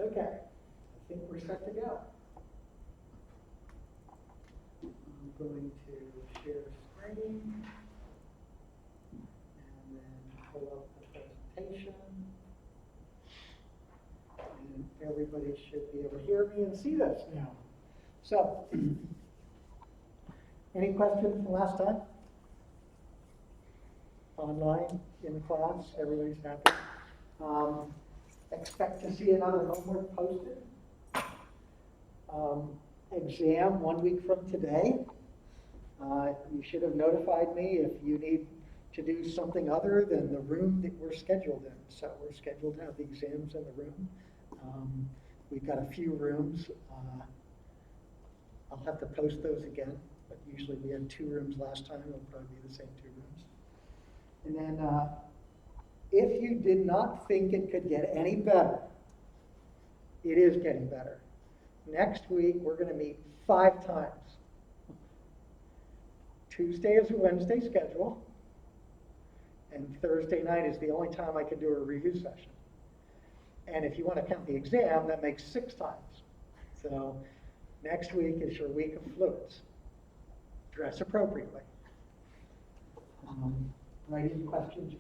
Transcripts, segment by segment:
Okay, I think we're set to go. I'm going to share screen and then pull up the presentation. And everybody should be able to hear me and see this now. So, any questions from last time? Online, in class, everybody's happy. Expect to see another homework posted. Exam 1 week from today. You should have notified me if you need to do something other than the room that we're scheduled in. So we're scheduled to have the exams in the room. We've got a few rooms. I'll have to post those again, but usually we had 2 rooms last time. It'll probably be the same 2 rooms. And then if you did not think it could get any better, it is getting better. Next week, we're going to meet 5 times. Tuesday is a Wednesday schedule, and Thursday night is the only time I can do a review session. And if you want to count the exam, that makes 6 times. So next week is your week of fluids. Dress appropriately. Write in questions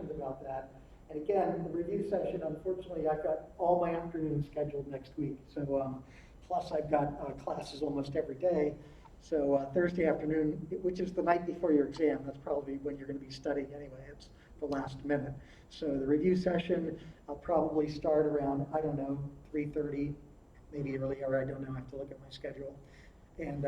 about that. And again, the review session, unfortunately, I've got all my afternoons scheduled next week. So plus I've got classes almost every day. So Thursday afternoon, which is the night before your exam, that's probably when you're going to be studying anyway. It's the last minute. So the review session, I'll probably start around, I don't know, 3:30, maybe earlier, I don't know, I have to look at my schedule. And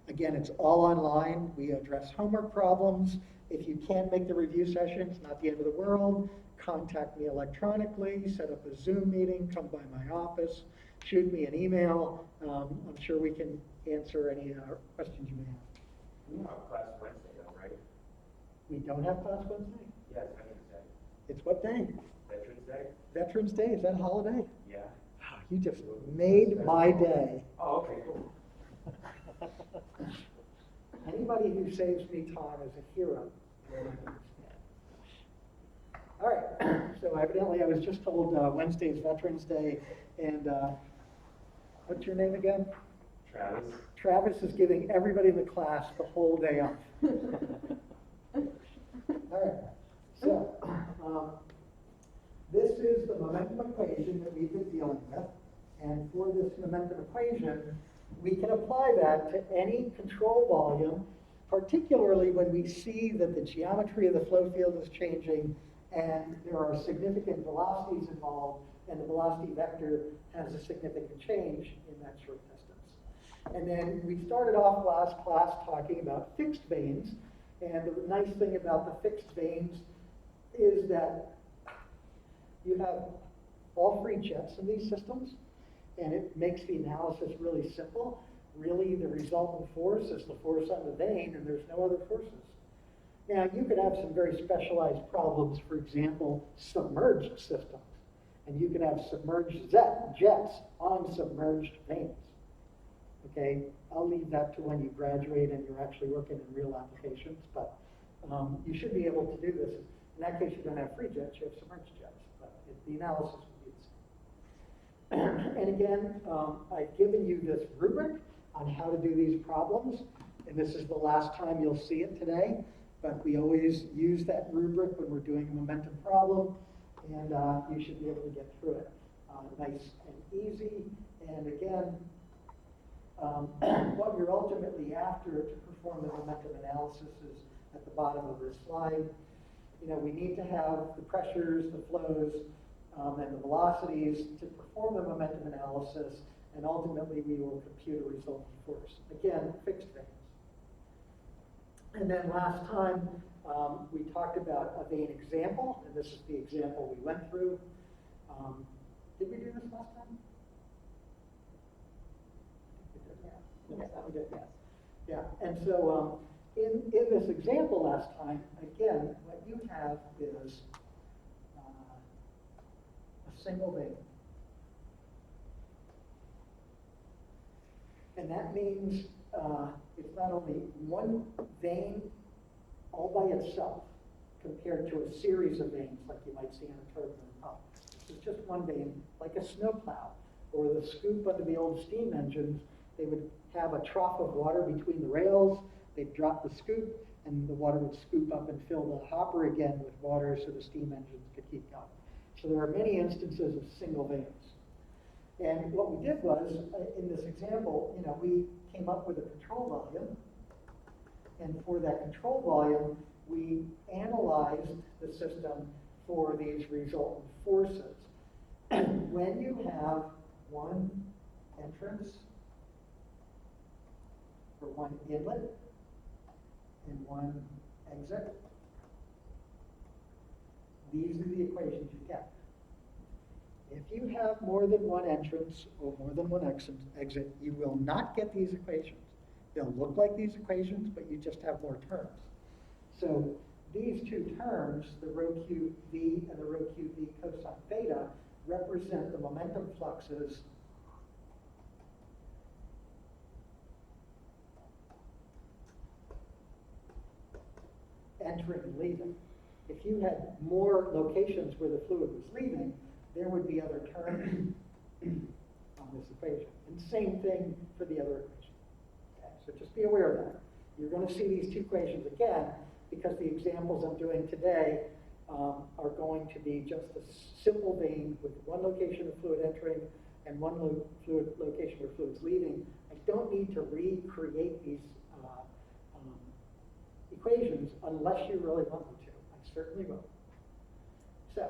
again, it's all online. We address homework problems. If you can't make the review session, it's not the end of the world. Contact me electronically, set up a Zoom meeting, come by my office, shoot me an email. I'm sure we can answer any questions you may have. We have class Wednesday though, right? We don't have class Wednesday? Yes, Wednesday. It's what day? Veterans Day? Veterans Day, is that a holiday? Yeah. You just made my day. Oh, okay, cool. Anybody who saves me time is a hero. All right, so evidently I was just told Wednesday is Veterans Day, and what's your name again? Travis. Travis is giving everybody in the class the whole day off. All right, so this is the momentum equation that we've been dealing with, and for this momentum equation, we can apply that to any control volume, particularly when we see that the geometry of the flow field is changing and there are significant velocities involved, and the velocity vector has a significant change in that short distance. And then we started off last class talking about fixed vanes, and the nice thing about the fixed vanes is that you have all free jets in these systems, and it makes the analysis really simple. Really, the resultant force is the force on the vane, and there's no other forces. Now, you could have some very specialized problems, for example, submerged systems, and you can have submerged jets on submerged vanes. Okay, I'll leave that to when you graduate and you're actually working in real applications, but you should be able to do this. In that case, you don't have free jets, you have submerged jets, but the analysis would be the same. And again, I've given you this rubric on how to do these problems, and this is the last time you'll see it today, but we always use that rubric when we're doing a momentum problem, and you should be able to get through it nice and easy. And again, what you're ultimately after to perform the momentum analysis is at the bottom of this slide. You know, we need to have the pressures, the flows, and the velocities to perform the momentum analysis, and ultimately we will compute a resultant force. Again, fixed vanes. And then last time we talked about a vane example, and this is the example we went through. Did we do this last time? Yes, we did. Yes. Yeah, and so in this example last time, again, what you have is a single vane. And that means it's not only one vane all by itself compared to a series of vanes like you might see in a turbulent pump. This is just one vein, like a snowplow, or the scoop under the old steam engines. They would have a trough of water between the rails, they'd drop the scoop, and the water would scoop up and fill the hopper again with water so the steam engines could keep going. So there are many instances of single veins. And what we did was, in this example, we came up with a control volume. And for that control volume, we analyzed the system for these resultant forces. When you have one entrance, or one inlet, and one exit, these are the equations you get. If you have more than one entrance or more than one exit, you will not get these equations. They'll look like these equations, but you just have more terms. So these two terms, the rho Q V and the rho Q V cosine theta, represent the momentum fluxes entering and leaving. If you had more locations where the fluid was leaving, there would be other terms on this equation. And same thing for the other equation. Okay, so just be aware of that. You're going to see these two equations again because the examples I'm doing today are going to be just a simple vein with one location of fluid entering and one location where fluid's leaving. I don't need to recreate these equations unless you really want me to. I certainly will. So,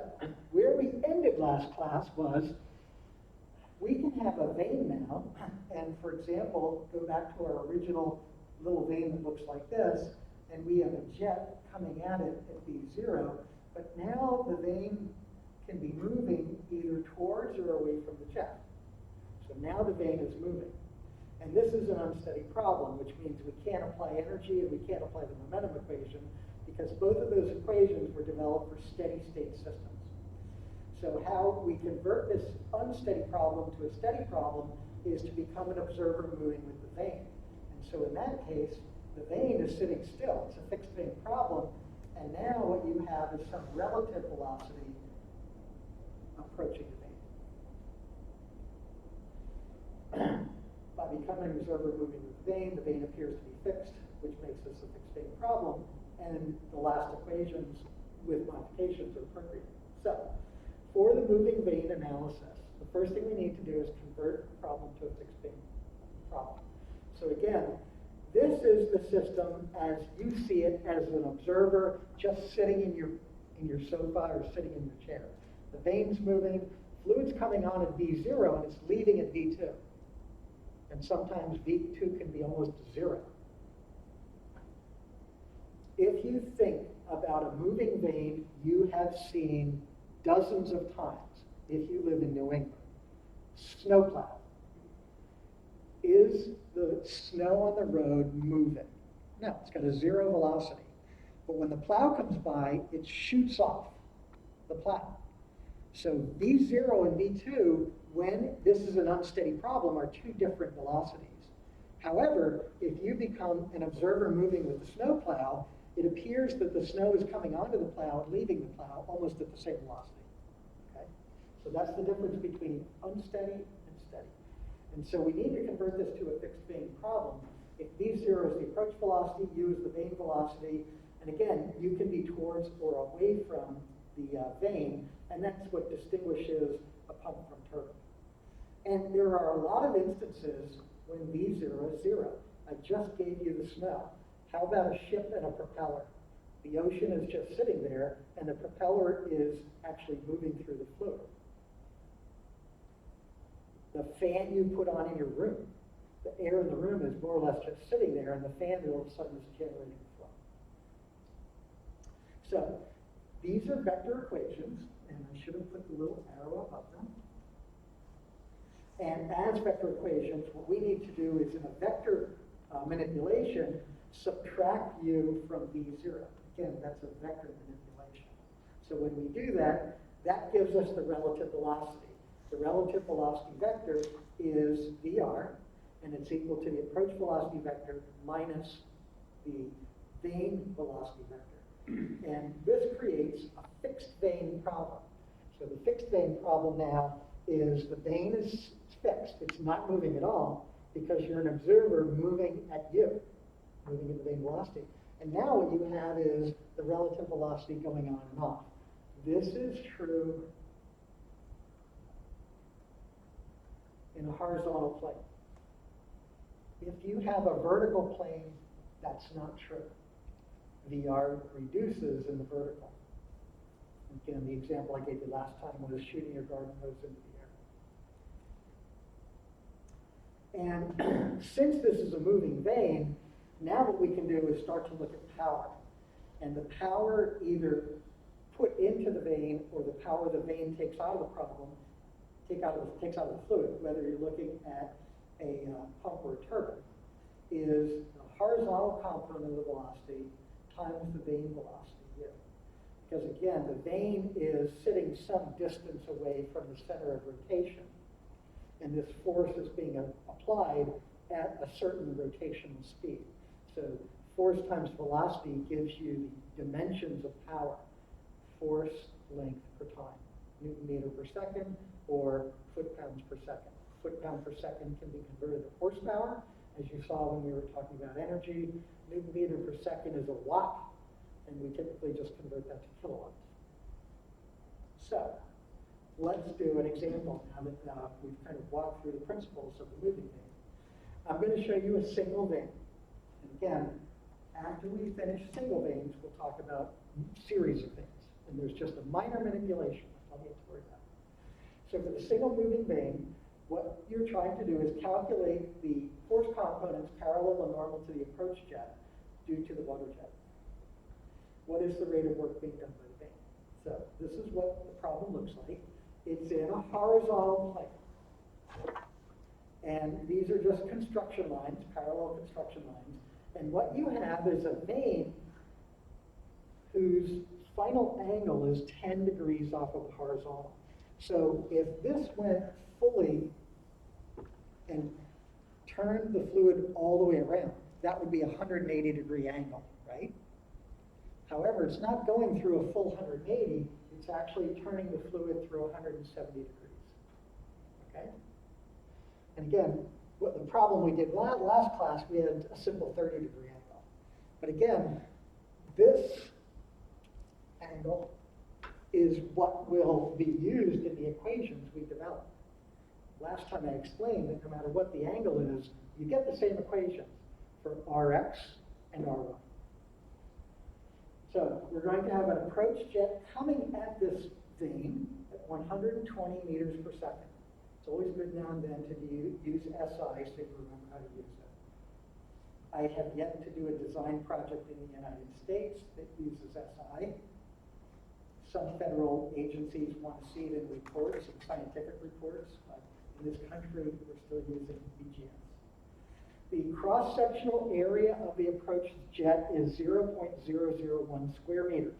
where we ended last class was, we can have a vein now, and for example, go back to our original little vein that looks like this, and we have a jet coming at it at V0, but now the vein can be moving either towards or away from the jet. So now the vein is moving. And this is an unsteady problem, which means we can't apply energy and we can't apply the momentum equation because both of those equations were developed for steady state systems. So how we convert this unsteady problem to a steady problem is to become an observer moving with the vein. And so in that case, the vein is sitting still. It's a fixed vein problem. And now what you have is some relative velocity approaching the vein. By becoming an observer moving with the vein appears to be fixed, which makes this a fixed vein problem, and the last equations with modifications are appropriate. So, for the moving vein analysis, the first thing we need to do is convert the problem to a fixed vein problem. So again, this is the system as you see it as an observer just sitting in your sofa or sitting in your chair. The vein's moving, fluid's coming on at V0 and it's leaving at V2. And sometimes V2 can be almost 0. If you think about a moving vein you have seen dozens of times, if you live in New England, snowplow. Is the snow on the road moving? No, it's got a 0 velocity. But when the plow comes by, it shoots off the plow. So V0 and V2, when this is an unsteady problem, are two different velocities. However, if you become an observer moving with the snow plow, it appears that the snow is coming onto the plow and leaving the plow almost at the same velocity. Okay? So that's the difference between unsteady and steady. And so we need to convert this to a fixed vein problem. If V0 is the approach velocity, U is the vein velocity, and again, you can be towards or away from the vein, and that's what distinguishes a pump from turbine. And there are a lot of instances when V0 is 0. I just gave you the snow. How about a ship and a propeller? The ocean is just sitting there, and the propeller is actually moving through the fluid. The fan you put on in your room, the air in the room is more or less just sitting there, and the fan all of a sudden is generating flow. So these are vector equations, and I should have put the little arrow above them. And as vector equations, what we need to do is in a vector manipulation, subtract u from V0. Again, that's a vector manipulation. So when we do that, that gives us the relative velocity. The relative velocity vector is Vr, and it's equal to the approach velocity vector minus the vein velocity vector. And this creates a fixed vein problem. So the fixed vein problem now is the vein is fixed. It's not moving at all because you're an observer moving at you, moving at the vein velocity. And now what you have is the relative velocity going on and off. This is true in a horizontal plane. If you have a vertical plane, that's not true. VR reduces in the vertical. Again, the example I gave you last time was shooting your garden hose into the air. And since this is a moving vein, now what we can do is start to look at power. And the power either put into the vein or the power the vein takes out of the problem, takes out of the fluid, whether you're looking at a pump or a turbine, is the horizontal component of the velocity times the vein velocity here. Because again, the vein is sitting some distance away from the center of rotation, and this force is being applied at a certain rotational speed. So force times velocity gives you the dimensions of power, force, length per time, Newton meter per second, or foot-pounds per second. Foot-pound per second can be converted to horsepower, as you saw when we were talking about energy. Newton meter per second is a watt, and we typically just convert that to kilowatts. So let's do an example now that we've kind of walked through the principles of the moving vein. I'm going to show you a single vein. And again, after we finish single veins, we'll talk about a series of veins. And there's just a minor manipulation. That's all you have to worry about. So for the single moving vein, what you're trying to do is calculate the force components parallel and normal to the approach jet due to the water jet. What is the rate of work being done by the vein? So this is what the problem looks like. It's in a horizontal plane. And these are just construction lines, parallel construction lines. And what you have is a vein whose final angle is 10 degrees off of the horizontal. So if this went fully and turned the fluid all the way around, that would be a 180-degree angle, right? However, it's not going through a full 180, it's actually turning the fluid through 170 degrees, okay? And again, what the problem we did last class, we had a simple 30-degree angle. But again, this angle is what will be used in the equations we developed. Last time I explained that no matter what the angle is, you get the same equations for Rx and Ry. So we're going to have an approach jet coming at this vein at 120 meters per second. It's always good now and then to use SI so you remember how to use it. I have yet to do a design project in the United States that uses SI. Some federal agencies want to see it in reports, in scientific reports, but in this country, we're still using BGS. The cross-sectional area of the approach jet is 0.001 square meters.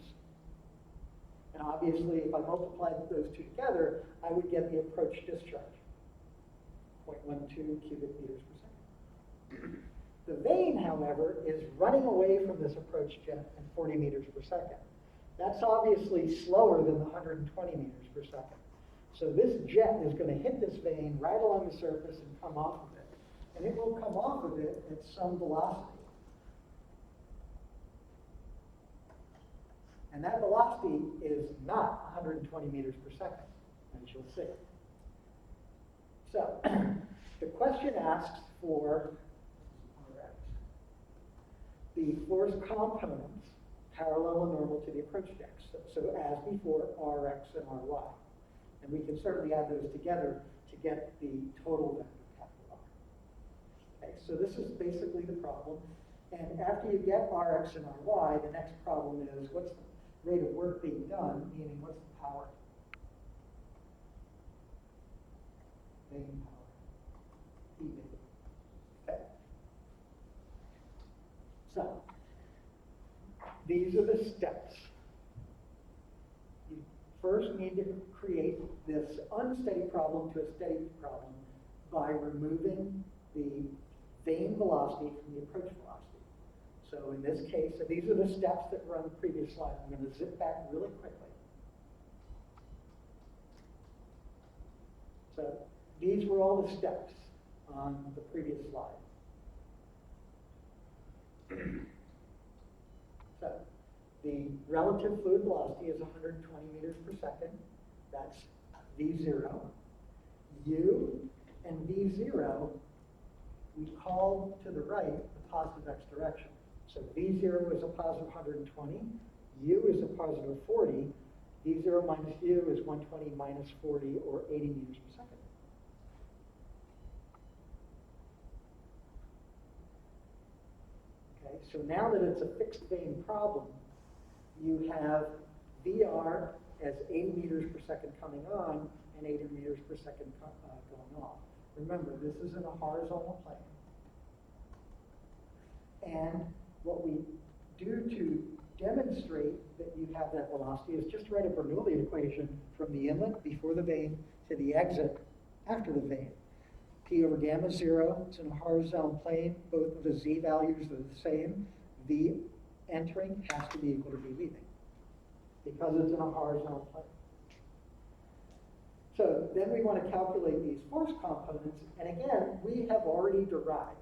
And obviously, if I multiplied those two together, I would get the approach discharge, 0.12 cubic meters per second. The vein, however, is running away from this approach jet at 40 meters per second. That's obviously slower than the 120 meters per second. So this jet is going to hit this vein right along the surface and come off of it. And it will come off of it at some velocity. And that velocity is not 120 meters per second, as you'll see. So the question asks for Rx. The force components parallel and normal to the approach jet. So as before, Rx and Ry. And we can certainly add those together to get the total vector capital R. Okay, so this is basically the problem. And after you get Rx and Ry, the next problem is what's the rate of work being done, meaning what's the power? Vein power, P vein. Okay. So, these are the steps. You first need to create this unsteady problem to a steady problem by removing the vein velocity from the approach velocity. So in this case, so these are the steps that were on the previous slide. I'm going to zip back really quickly. So these were all the steps on the previous slide. So the relative fluid velocity is 120 meters per second. That's V0. U and V0, we call to the right the positive x direction. So V0 is a positive 120, U is a positive 40, V0 minus U is 120 minus 40, or 80 meters per second. Okay, so now that it's a fixed vane problem, you have VR as 80 meters per second coming on and 80 meters per second going off. Remember, this is in a horizontal plane. And what we do to demonstrate that you have that velocity is just write a Bernoulli equation from the inlet before the vane to the exit after the vane. P over gamma is 0, it's in a horizontal plane, both of the z values are the same. V entering has to be equal to V leaving, because it's in a horizontal plane. So then we want to calculate these force components, and again, we have already derived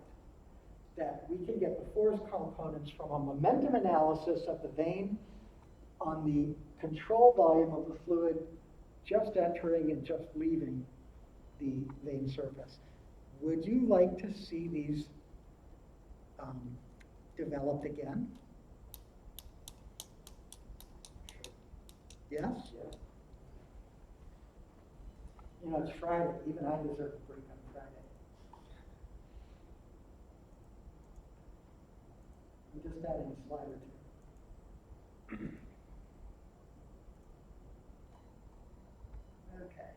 that we can get the force components from a momentum analysis of the vane on the control volume of the fluid just entering and just leaving the vane surface. Would you like to see these developed again? Yes? Yeah. You know, it's Friday. Even I deserve a break on Friday. I'm just adding a slide or two. Okay.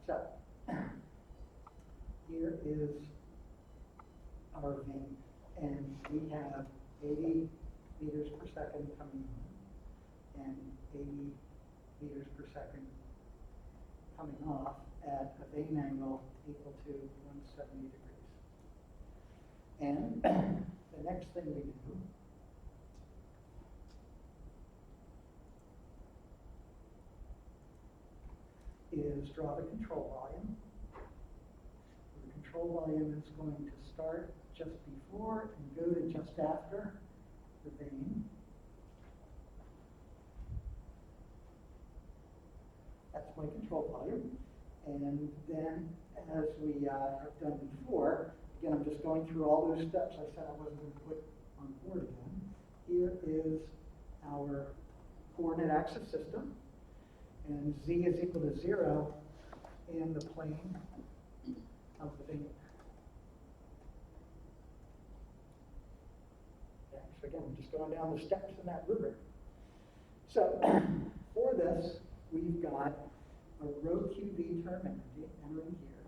So, here is our vane, and we have 80 meters per second coming on and 80 meters per second coming off at a vane angle equal to 170 degrees. And the next thing we do is draw the control volume. The control volume is going to start just before and go to just after the vane. That's my control volume. And then, as we have done before, again, I'm just going through all those steps I said I wasn't going to put on board again. Here is our coordinate axis system. And z is equal to 0 in the plane of the vane. Yeah, so again, I'm just going down the steps in that rubric. So for this, we've got a rho QV term entering here.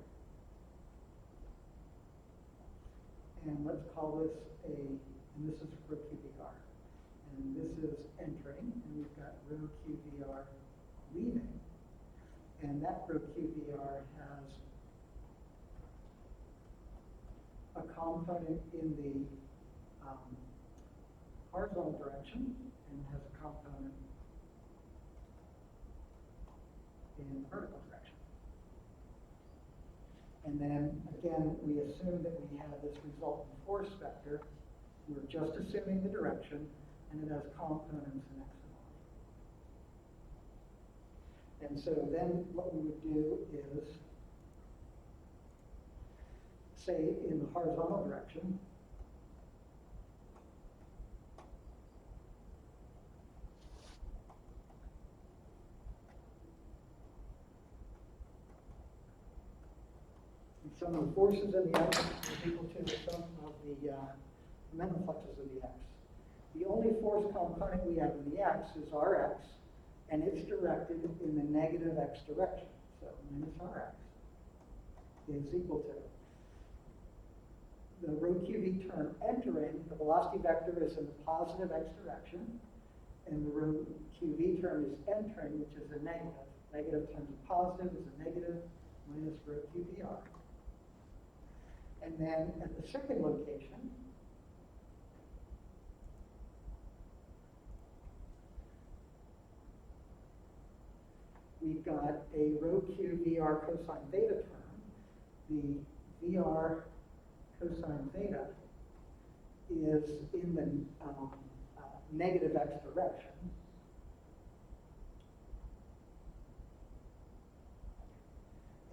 And let's call this and this is rho QVR. And this is entering, and we've got rho QVR leaving. And that rho QVR has a component in the horizontal direction and has a component in the vertical direction. And then again, we assume that we have this resultant force vector. We're just assuming the direction, and it has components in x and y. And so then what we would do is, say in the horizontal direction, the sum of the forces in the x is equal to the sum of the momentum fluxes in the x. The only force component we have in the x is Rx, and it's directed in the negative x direction. So minus Rx is equal to the rho QV term entering, the velocity vector is in the positive x direction, and the rho QV term is entering, which is a negative. Negative times a positive is a negative minus rho QVR. And then at the second location, we've got a rho Q VR cosine theta term. The VR cosine theta is in the negative x direction.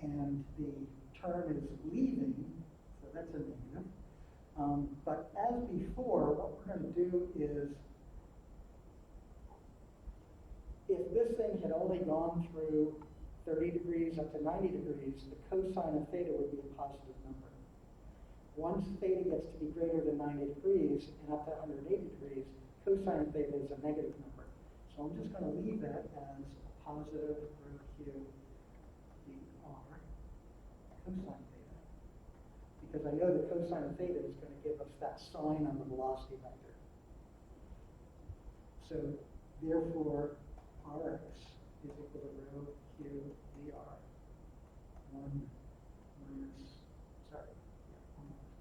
And the term is leaving, so that's a negative. But as before, what we're going to do is, if this thing had only gone through 30 degrees up to 90 degrees, the cosine of theta would be a positive number. Once theta gets to be greater than 90 degrees and up to 180 degrees, cosine of theta is a negative number. So I'm just going to leave that as a positive rho Q dr cosine theta. Because I know the cosine of theta is going to give us that sign on the velocity vector. So therefore, Rx is equal to rho Q dr. 1 minus, sorry, yeah, 1 minus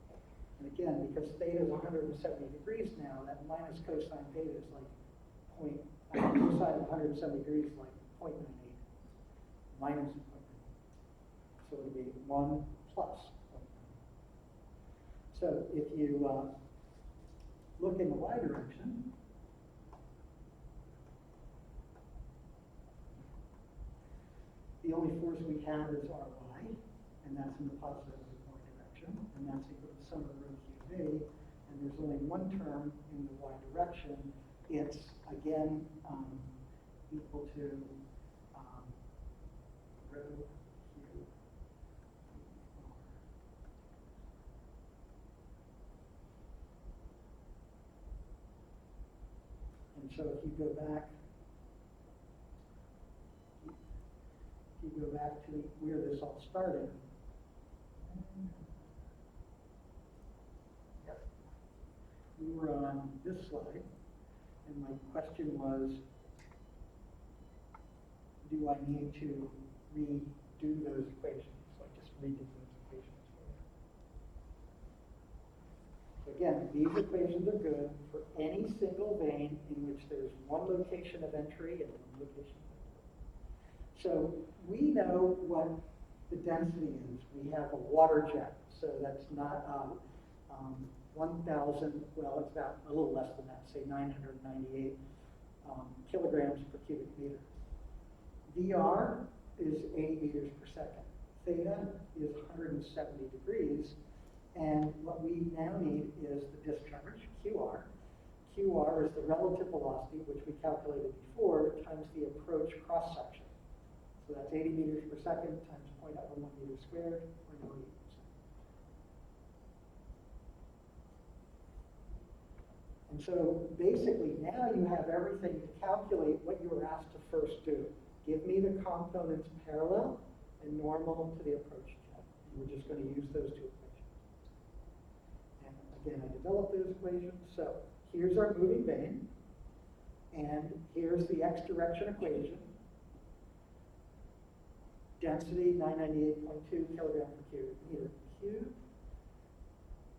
cosine theta. And again, because theta is 170 degrees now, that minus cosine theta is like cosine of 170 degrees is like 0.98 minus 0.98. So it'll be 1 plus 0.98. So if you look in the y direction, the only force we have is Ry, and that's in the positive y direction, and that's equal to the sum of rho QV, and there's only one term in the y direction. It's, again, equal to rho Q. And so if you go back, to where this all started, yep. We were on this slide, and my question was, do I need to redo those equations? So I just redid those equations for you. So again, these equations are good for any single vein in which there's one location of entry and one location of exit. So we know what the density is. We have a water jet, so that's not 1,000, well, it's about a little less than that, say 998 kilograms per cubic meter. VR is 80 meters per second. Theta is 170 degrees, and what we now need is the discharge, QR. QR is the relative velocity, which we calculated before, times the approach cross-section. So that's 80 meters per second times 0.11 meters squared, or 0.08%. And so basically now you have everything to calculate what you were asked to first do. Give me the components parallel and normal to the approach jet. And we're just going to use those two equations. And again, I developed those equations. So here's our moving vein, and here's the x direction equation. Density 998.2 kilogram per cubic meter cubed.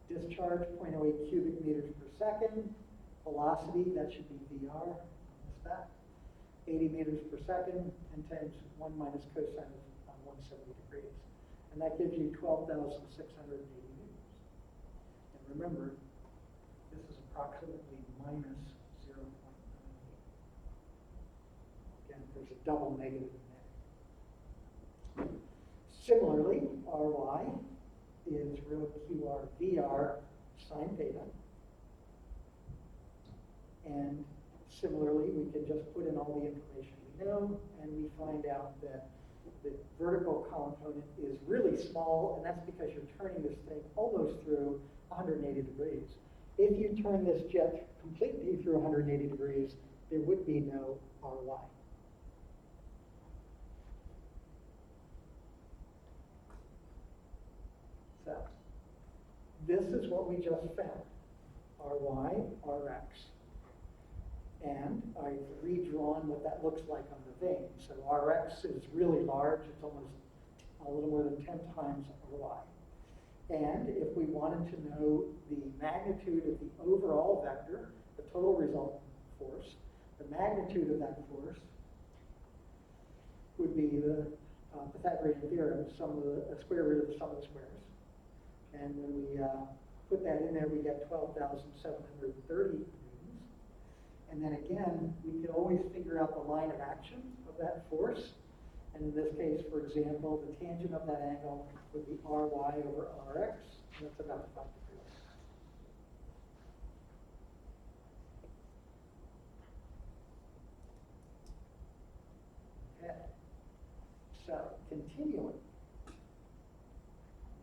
Discharge 0.08 cubic meters per second. Velocity, that should be VR, that's that. 80 meters per second, and times 1 minus cosine of 170 degrees. And that gives you 12,680 meters. And remember, this is approximately minus 0.98. Again, there's a double negative in there. Similarly, Ry is rho QR VR sine theta. And similarly, we can just put in all the information we know, and we find out that the vertical component is really small, and that's because you're turning this thing almost through 180 degrees. If you turn this jet completely through 180 degrees, there would be no Ry. So, this is what we just found. Ry, Rx. And I've redrawn what that looks like on the vein. So Rx is really large. It's almost a little more than 10 times Ry. And if we wanted to know the magnitude of the overall vector, the total resultant force, The magnitude of that force would be the Pythagorean theorem, square root of the sum of the squares. And when we put that in there, we get 12,730 newtons. And then again, we can always figure out the line of action of that force. And in this case, for example, the tangent of that angle would be Ry over Rx, and that's about 5 degrees. Okay. So, continuing.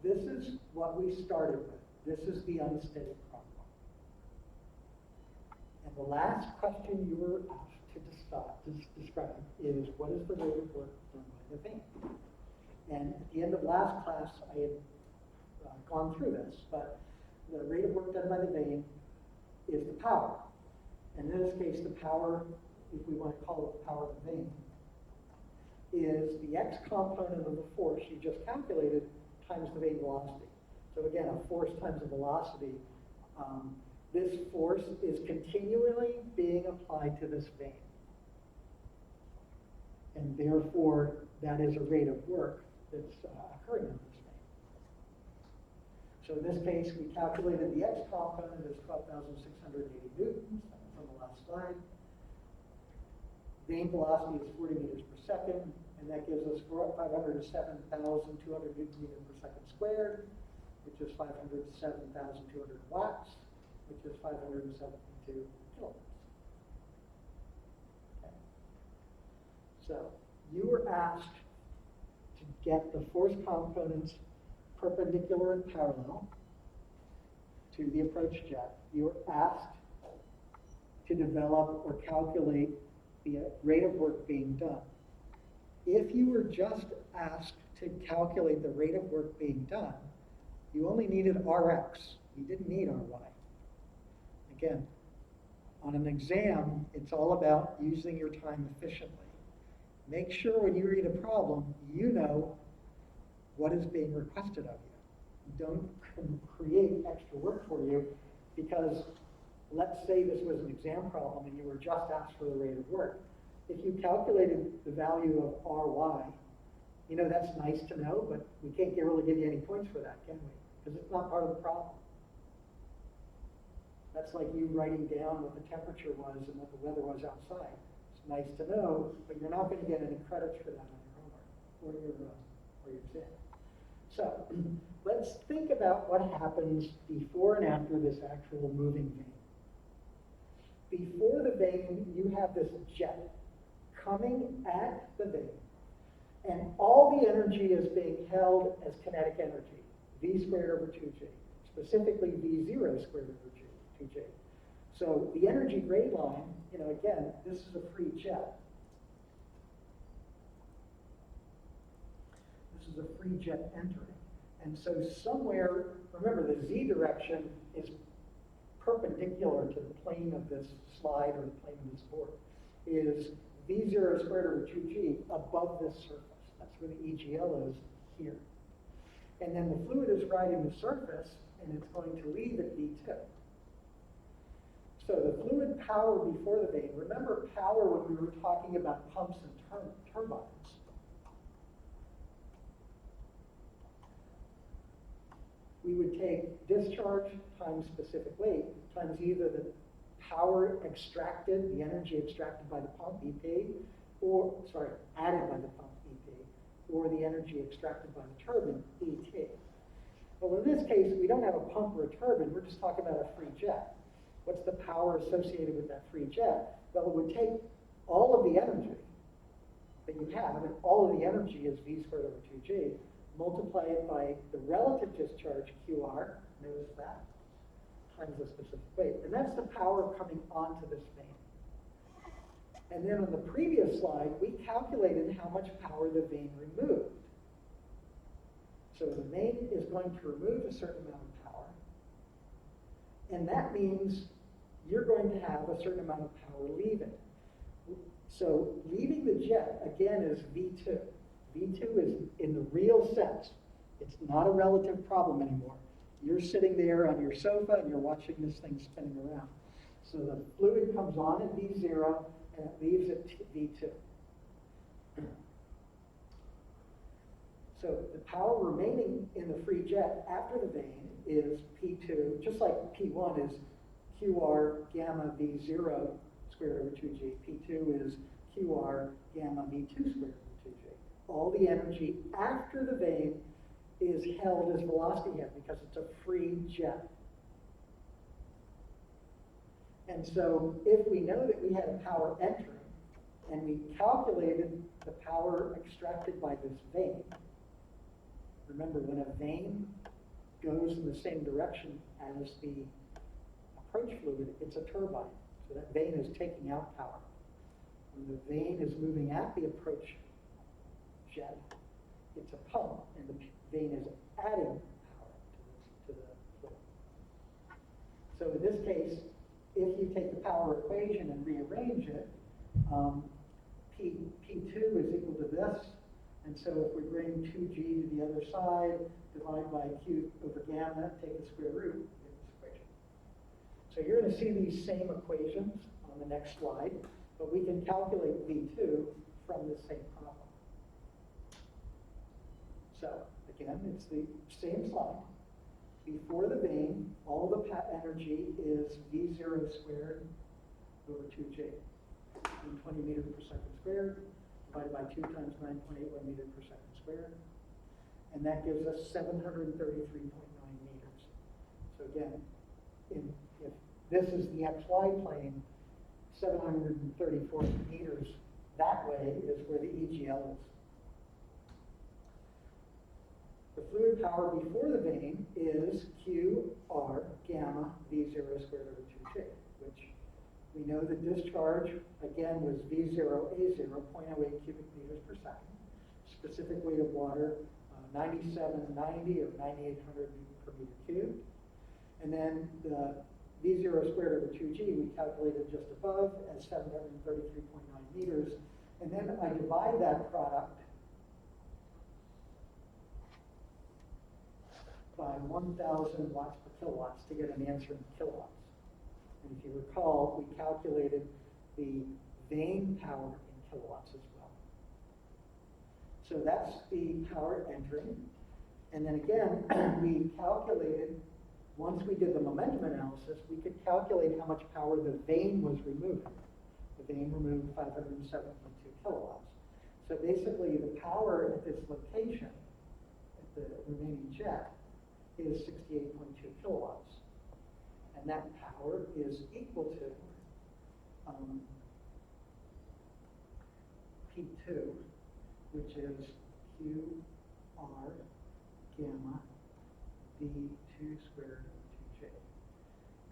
This is what we started with. This is the unsteady problem. And the last question you were asked to describe is, what is the rate of work done by the vein? And at the end of last class, I had gone through this, but the rate of work done by the vein is the power. And in this case, the power, if we want to call it the power of the vein, is the x component of the force you just calculated times the vein velocity. So again, a force times a velocity. This force is continually being applied to this vein. And therefore, that is a rate of work that's occurring on this vein. So in this case, we calculated the x component as 12,680 newtons. That was on the last slide. Vein velocity is 40 meters per second, and that gives us 507,200 newton meter per second squared, which is 507,200 watts, which is 572 kilowatts. Okay. So you were asked to get the force components perpendicular and parallel to the approach jet. You were asked to develop or calculate the rate of work being done. If you were just asked to calculate the rate of work being done, you only needed Rx. You didn't need Ry. Again, on an exam, it's all about using your time efficiently. Make sure when you read a problem, you know what is being requested of you. Don't create extra work for you, because let's say this was an exam problem and you were just asked for the rate of work. If you calculated the value of Ry, you know, that's nice to know, but we can't really give you any points for that, can we? Because it's not part of the problem. That's like you writing down what the temperature was and what the weather was outside. It's nice to know, but you're not going to get any credits for that on your homework or your exam. So let's think about what happens before and after this actual moving vein. Before the vein, you have this jet coming at the vein, and all the energy is being held as kinetic energy, v squared over 2g, specifically v0 squared over 2g. So the energy grade line, you know, again, this is a free jet. This is a free jet entering. And so somewhere, remember, the z direction is perpendicular to the plane of this slide or the plane of this board, is v0 squared over 2g above this surface. That's where the EGL is here. And then the fluid is riding the surface, and it's going to leave at v2. So the fluid power before the vein, remember power when we were talking about pumps and turbines. We would take discharge times specific weight times either the power extracted, the energy extracted by the pump, EP, or, sorry, added by the pump, EP, or the energy extracted by the turbine, ET. Well, in this case, we don't have a pump or a turbine, we're just talking about a free jet. What's the power associated with that free jet? Well, it would take all of the energy that you have, and all of the energy is v squared over 2g, multiply it by the relative discharge, QR, notice that, times the specific weight. And that's the power coming onto this vein. And then on the previous slide, we calculated how much power the vein removed. So the vein is going to remove a certain amount of power, and that means you're going to have a certain amount of power leaving. So leaving the jet, again, is V2. V2 is in the real sense. It's not a relative problem anymore. You're sitting there on your sofa and you're watching this thing spinning around. So the fluid comes on at V0, and it leaves at V2. So the power remaining in the free jet after the vein is P2, just like P1 is QR gamma V0 squared over 2G. P2 is QR gamma V2 squared over 2G. All the energy after the vein is held as velocity head because it's a free jet. And so if we know that we had a power entering and we calculated the power extracted by this vein, remember when a vein goes in the same direction as the approach fluid, it's a turbine. So that vein is taking out power. When the vein is moving at the approach jet, it's a pump, and the vein is adding power to the fluid. So in this case, if you take the power equation and rearrange it, P2 is equal to this, and so if we bring 2G to the other side, divide by Q over gamma, take the square root, we get this equation. So you're going to see these same equations on the next slide, but we can calculate V2 from the same problem. So again, it's the same slide. Before the vein, all the energy is V0 squared over 2J. 20 meters per second squared, divided by 2 times 9.81 meters per second squared. And that gives us 733.9 meters. So again, if this is the XY plane, 734 meters that way is where the EGL is. The fluid power before the vein is QR gamma V0 squared over 2J, which we know the discharge, again, was V0 A0, 0.08 cubic meters per second. Specific weight of water, 9790 or 9800 per meter cubed. And then the V0 squared over 2G we calculated just above as 733.9 meters. And then I divide that product by 1,000 watts per kilowatts to get an answer in kilowatts. And if you recall, we calculated the vein power in kilowatts as well. So that's the power entering. And then again, we calculated, once we did the momentum analysis, we could calculate how much power the vein was removing. The vein removed 507.2 kilowatts. So basically, the power at this location, at the remaining jet, is 68.2 kilowatts. And that power is equal to P2, which is QR gamma V2 squared over 2J.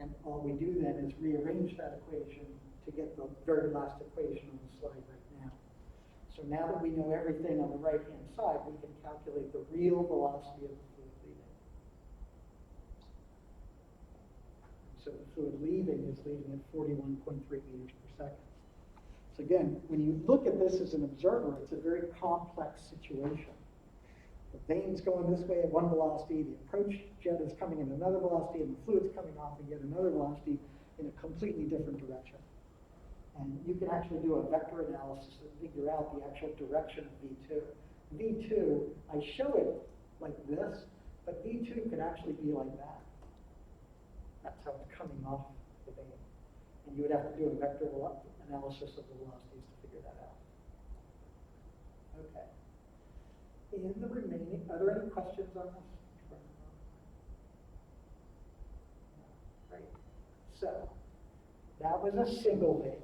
And all we do then is rearrange that equation to get the very last equation on the slide right now. So now that we know everything on the right-hand side, we can calculate the real velocity of the fluid leaving. So the fluid leaving is leaving at 41.3 meters per second. So again, when you look at this as an observer, it's a very complex situation. The vein's going this way at one velocity, the approach jet is coming in another velocity, and the fluid's coming off at yet another velocity in a completely different direction. And you can actually do a vector analysis and figure out the actual direction of V2. V2, I show it like this, but V2 could actually be like that. That's how it's coming off the vein. And you would have to do a vector analysis of the velocities to figure that out. Okay. In the remaining, are there any questions on this? Great. So, that was a single vein.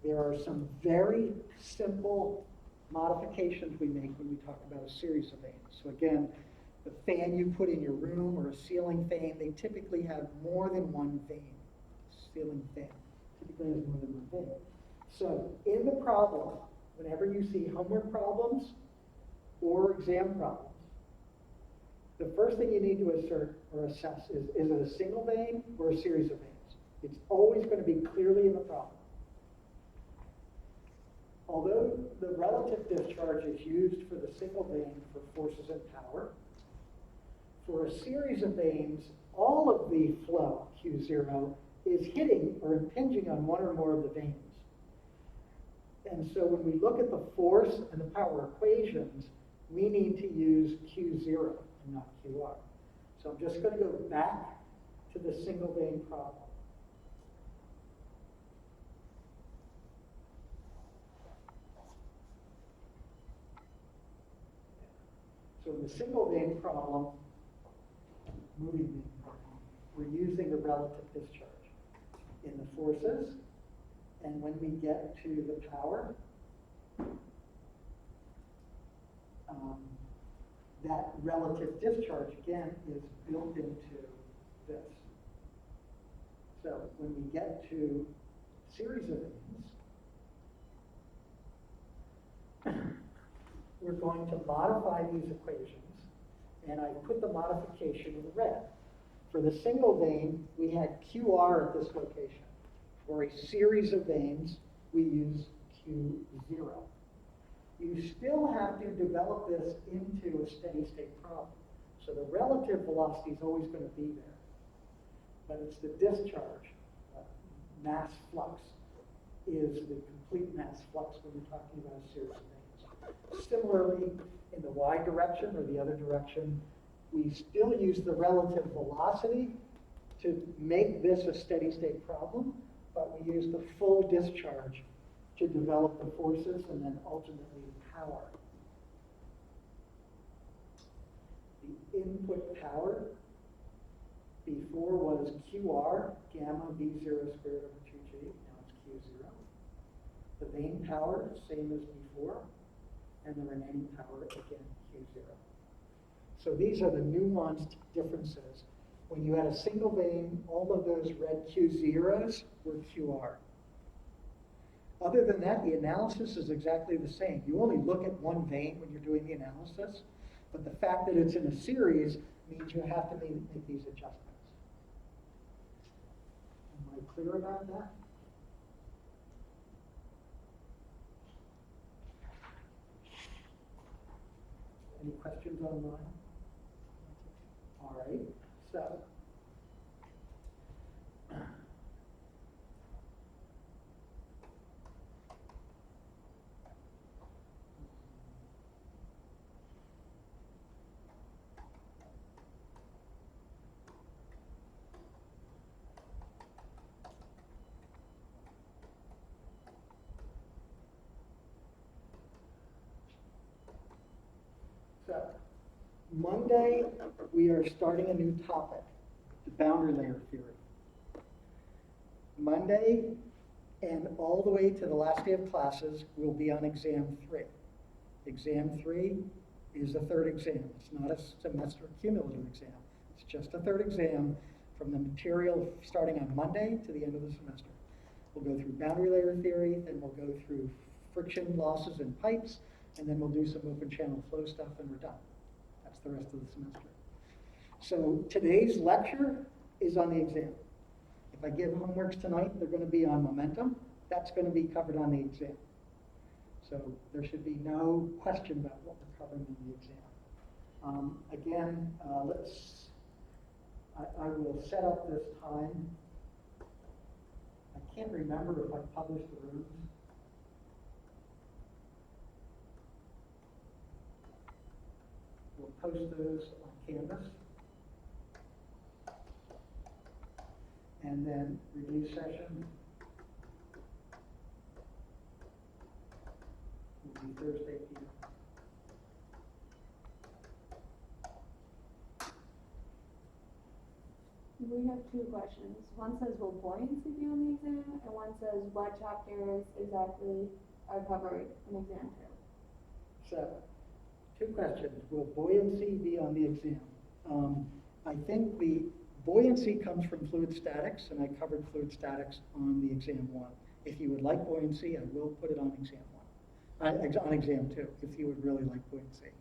There are some very simple modifications we make when we talk about a series of veins. So again, the fan you put in your room or a ceiling fan, they typically have more than one vein. Ceiling fan typically has more than one vein. So in the problem, whenever you see homework problems or exam problems, the first thing you need to assert or assess is it a single vein or a series of veins? It's always going to be clearly in the problem. Although the relative discharge is used for the single vein for forces and power, for a series of veins, all of the flow, Q0, is hitting or impinging on one or more of the veins. And so when we look at the force and the power equations, we need to use Q0 and not QR. So I'm just going to go back to the single vane problem. So in the single vane problem, moving vane problem, we're using the relative discharge in the forces. And when we get to the power, that relative discharge, again, is built into this. So when we get to series of vanes, we're going to modify these equations, and I put the modification in red. For the single vane, we had QR at this location. For a series of vanes, we use Q0. You still have to develop this into a steady state problem. So the relative velocity is always going to be there. But it's the discharge, mass flux, is the complete mass flux when you're talking about a series of vanes. Similarly, in the y direction or the other direction, we still use the relative velocity to make this a steady state problem, but we use the full discharge to develop the forces and then ultimately the power. The input power before was QR, gamma V0 squared over 2G, now it's Q0. The vane power, same as before, and the remaining power, again, Q0. So these are the nuanced differences. When you had a single vane, all of those red Q0s were QR. Other than that, the analysis is exactly the same. You only look at one vane when you're doing the analysis, but the fact that it's in a series means you have to make these adjustments. Am I clear about that? Any questions online? All right, so. So, Monday, we are starting a new topic, the boundary layer theory. Monday and all the way to the last day of classes will be on exam 3. Exam 3 is the third exam. It's not a semester cumulative exam. It's just a third exam from the material starting on Monday to the end of the semester. We'll go through boundary layer theory, then we'll go through friction losses in pipes, and then we'll do some open channel flow stuff, and we're done. That's the rest of the semester. So today's lecture is on the exam. If I give homeworks tonight, they're going to be on momentum. That's going to be covered on the exam. So there should be no question about what we're covering in the exam. Again, I will set up this time. I can't remember if I published the rooms. We'll post those on Canvas. And then review session will be Thursday PM. We have two questions. One says, will buoyancy be on the exam? And one says, what chapters exactly are covered in exam 2? So, two questions. Will buoyancy be on the exam? I think the buoyancy comes from fluid statics, and I covered fluid statics on the exam 1. If you would like buoyancy, I will put it on exam 1. On exam 2, if you would really like buoyancy.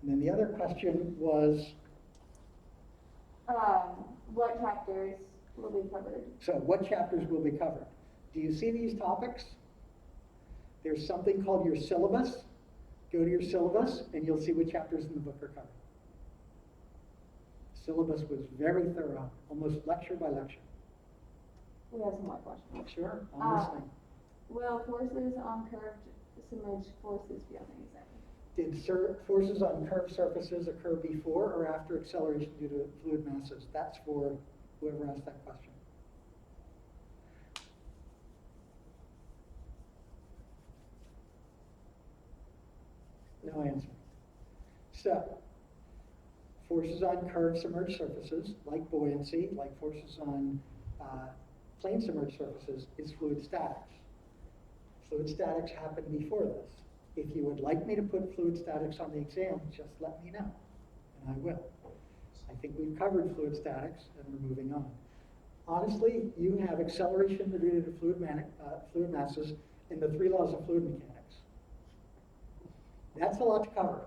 And then the other question was, what chapters will be covered? so what chapters will be covered? Do you see these topics? There's something called your syllabus. Go to your syllabus and you'll see what chapters in the book are covered. Syllabus was very thorough, almost lecture by lecture. We have some more questions. Sure, I'm listening. Will forces on curved submerged forces be on the exam? Did forces on curved surfaces occur before or after acceleration due to fluid masses? That's for whoever asked that question. No answer. So, forces on curved submerged surfaces, like buoyancy, like forces on plane submerged surfaces, is fluid statics. Fluid statics happened before this. If you would like me to put fluid statics on the exam, just let me know, and I will. I think we've covered fluid statics, and we're moving on. Honestly, you have acceleration due to fluid masses in the 3 laws of fluid mechanics. That's a lot to cover.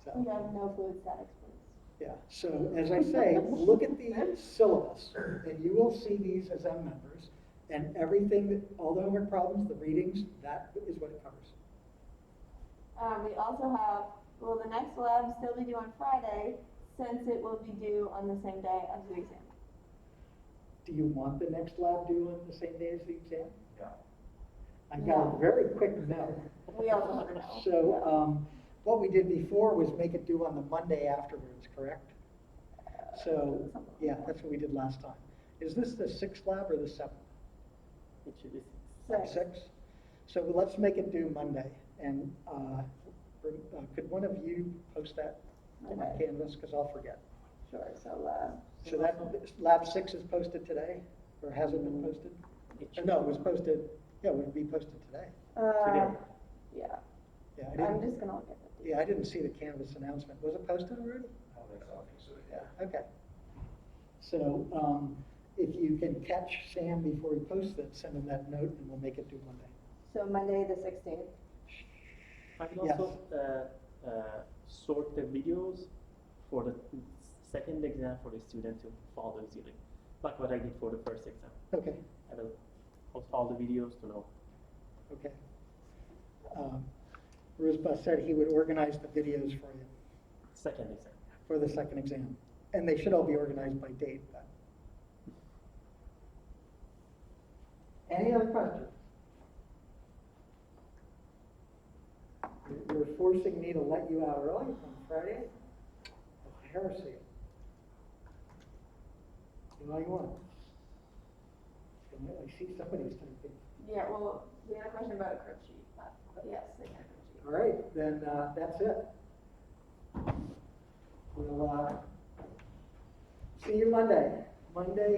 So, We have no fluid statics, please. yeah, so as I say, look at the syllabus, and you will see these as M members, and everything, all the homework problems, the readings, that is what it covers. We also have, will the next lab still be due on Friday, since it will be due on the same day as the exam? Do you want the next lab due on the same day as the exam? Yeah. I got a very quick no. We also want to know. So, what we did before was make it due on the Monday afterwards, correct? So, yeah, that's what we did last time. Is this the 6th lab or the 7th? It should be Six. 6? So let's make it due Monday. And could one of you post that to my Okay. Canvas, because I'll forget. Sure, so, So that, lab 6 is posted today, or has it been posted? No, it was posted, yeah, it would be posted today. today. yeah, Yeah, I I'm didn't, just gonna look at the. yeah, I didn't see the Canvas announcement. Was it posted already? I don't think so. Yeah, okay. So, if you can catch Sam before he posts it, send him that note and we'll make it due Monday. So Monday, the 16th. I can also sort the videos for the second exam for the student to follow easily, like what I did for the first exam. Okay, I will post all the videos to know. okay. Rusba said he would organize the videos for you Second exam. for the second exam. And they should all be organized by date, but. Any other questions? You're forcing me to let you out early on Friday? Oh, heresy. Do all you want. I see somebody's typing. Yeah, well, we had a question about a crib sheet, but yes, they can crib sheet. All right, then that's it. We'll see you Monday. Monday.